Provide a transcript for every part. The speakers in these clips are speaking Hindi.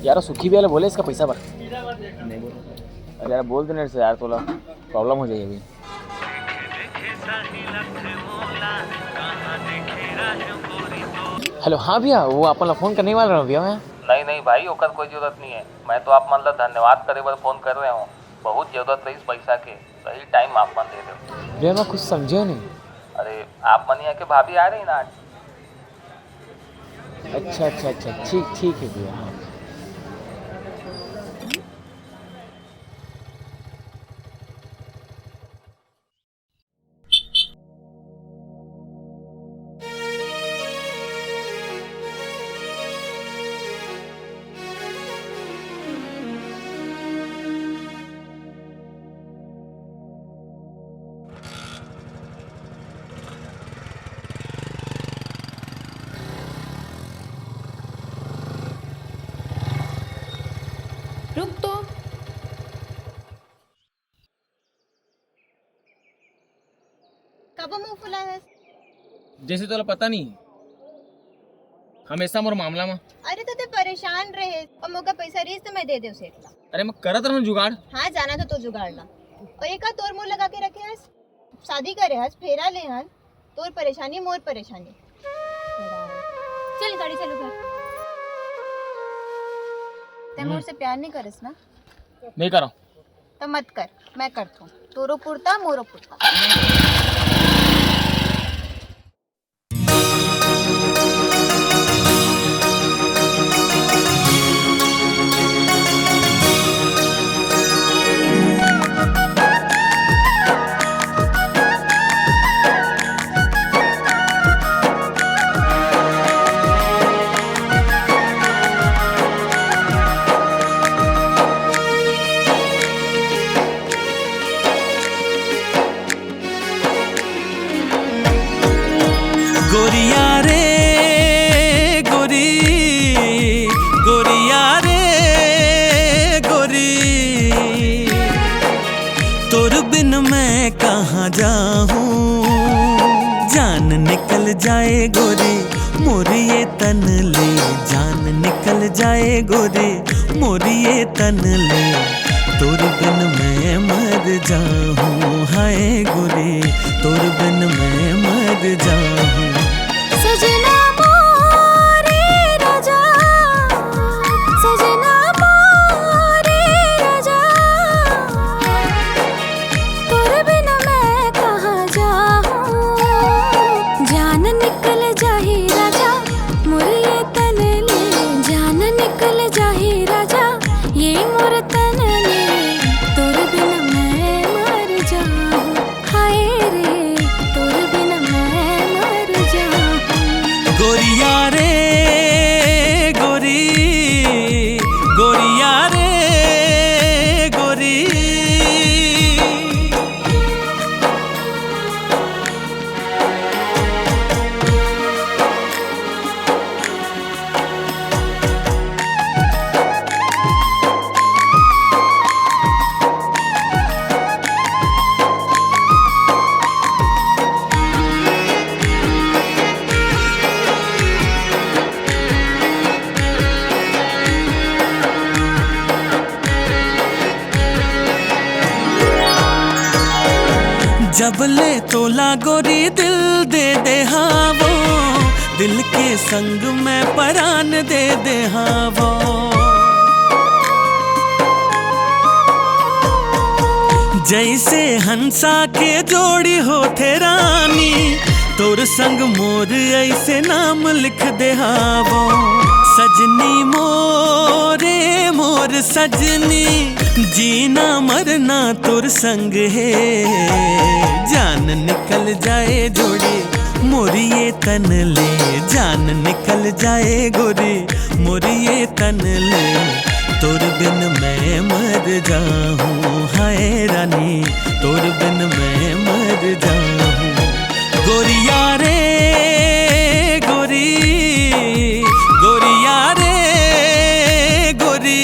यार सुखी भी वाले बोले इसका पैसा भर। नहीं बोल। अरे यार बोल देने से यार, थोड़ा प्रॉब्लम हो जाएगी अभी। हेलो, हाँ भैया, वो अपन फ़ोन करने वाला हूँ भैया मैं। नहीं नहीं भाई, ओकर कोई जरूरत नहीं है। मैं तो आप मतलब धन्यवाद करे बर फोन कर रहे हूँ। बहुत जरूरत रही पैसा के, सही टाइम आप मन दे दो। भैया मैं कुछ समझे नहीं। अरे आप मनिया के भाभी आ रही ना आज। अच्छा अच्छा अच्छा, ठीक ठीक है भैया। हाँ रुक तो। कब मुंह फुला है? जैसे तो पता नहीं हमेशा मोर मामला में। अरे तो ते परेशान रहे और मोका पैसा रीस तो मैं दे दे उसे। अरे मैं करत रहूं जुगाड़। हाँ जाना तो जुगाड़ना। और एक तोर मुंह लगा के रखे हस, शादी करे हस, फेरा ले हन, तोर परेशानी मोर परेशानी। चल गाड़ी चलो घर। ते मोर से प्यार नहीं करस ना? नहीं करो तो मत कर, मैं करता हूँ। तोरो पुरता मोरो पुरता। गोरिया रे गोरी, गोरिया रे गोरी, तोर बिन मैं कहाँ जाऊँ, जान निकल जाए गोरी मोरी ये तन ले, जान निकल जाए गोरी मोरी ये तन ले, तोर बिन मैं मर जाऊँ, हाय गोरी तोर बिन मैं मर जाऊँ। सजना मोरे राजा, सजना मोरे राजा, तोरे बिना मैं कहाँ जाऊँ, जान निकल जाही राजा मोरे ये तन ले, जान निकल जाही राजा ये मोर तन ले, तोरे बिना मैं मर जाऊँ, हाय रे तोरे बिना मैं मर जाऊँ। गोरिया रे गोरी, गोरिया रे गोरी, जब ले तोला गोरी दिल दे दे हाँ वो, दिल के संग में परान दे दे हाँ वो, जैसे हंसा के जोड़ी हो थे रानी, तोर संग मोर ऐसे नाम लिख दे हाँ वो, सजनी मोरे मोर सजनी, जीना मरना तोर संग है, जान निकल जाए जोड़ी मोरी ये तन ले, जान निकल जाए गोरी मोरी ये तन ले, तोर बिन मैं मर जाऊँ, हाय रानी तोर बिन मैं मर जाऊँ। गोरिया रे गोरी, गोरिया रे गोरी,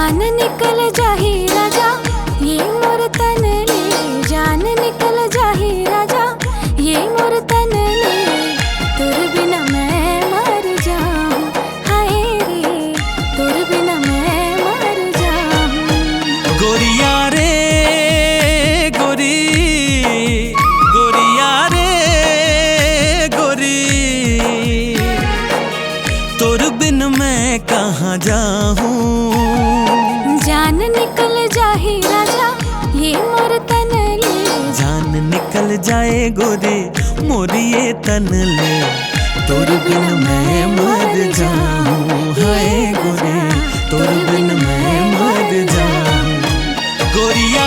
जान निकल जाही राजा ये मोर तन ले, जान निकल जाही राजा ये मोर तन ले, तुर बिना मैं मर जाऊं, हाय रे तुर बिना मैं मर जाऊं। गोरिया रे गोरी, गोरिया रे गोरी, तोर बिन मैं कहाँ जाऊं। जान निकल जाही राजा ये मोर तन ले, जान निकल जाए गोरी मोरी ये तन ले, तोर बिन मैं मर जाऊं, हाय गोरी तोर बिन मैं मर जाऊं। गोरिया